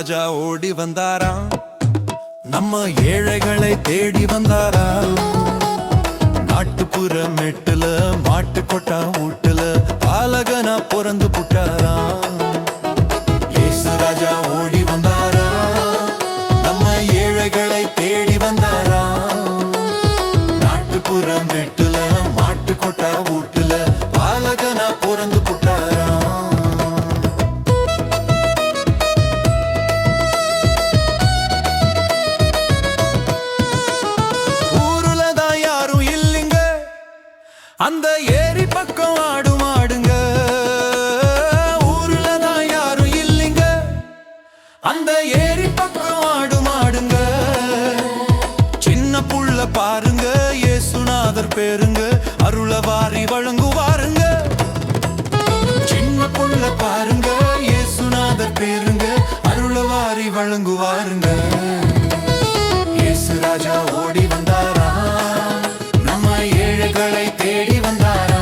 ராஜா ஓடி வந்தாராம், நம்ம ஏழைகளை தேடி வந்தாராம். நாட்டுப்புற மெட்டுல மாட்டு கொட்டா வீட்டுல பாலகனா பிறந்து புட்டாராம். இயேசு ராஜா ஓடி வந்தாராம், நம்ம ஏழைகளை தேடி வந்தாராம். நாட்டுப்புற மெட்டுல மாட்டு கொட்டா வீட்டுல பாலகனா பிறந்து புட்டாராம். அந்த ஏரி பக்கம் ஆடு மாடுங்க, ஊருல தான் யாரும் இல்லைங்க. அந்த ஏரி பக்கம் ஆடு மாடுங்க. சின்ன புள்ள பாருங்க, இயேசுநாதர் பேருங்க, அருளவாரி வழங்குவாருங்க. சின்ன புள்ள பாருங்க, இயேசுநாதர் பேருங்க, அருளவாரி வழங்குவாருங்க. இயேசு ராஜா ஓடி வந்தாரா, நம்ம ஏழைகளை தேடி வந்தாரா.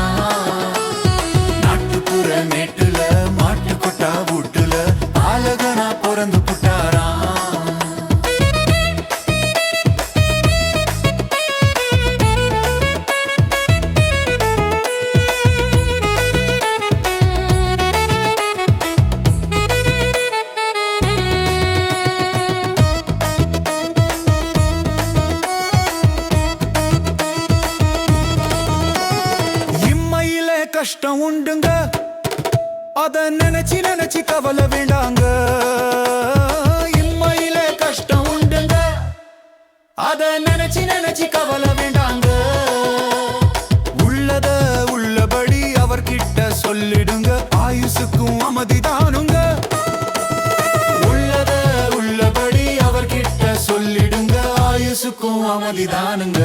நாட்டுப்புற மேட்டுல மாட்டு கொட்டா வீட்டுல பாலகனா பிறந்து புட்டாரா. கஷ்டம் உண்டுங்க, அத நினைச்சு நினைச்சு கவலை வேண்டாங்க. இம்மையில கஷ்டம் உண்டுங்க, அத நினைச்சு நினைச்சு கவலை வேண்டாங்க. உள்ளத உள்ளபடி அவர்கிட்ட சொல்லிடுங்க, ஆயுசுக்கும் அமைதிதானுங்க. உள்ளத உள்ளபடி அவர்கிட்ட சொல்லிடுங்க, ஆயுசுக்கும் அமைதிதானுங்க.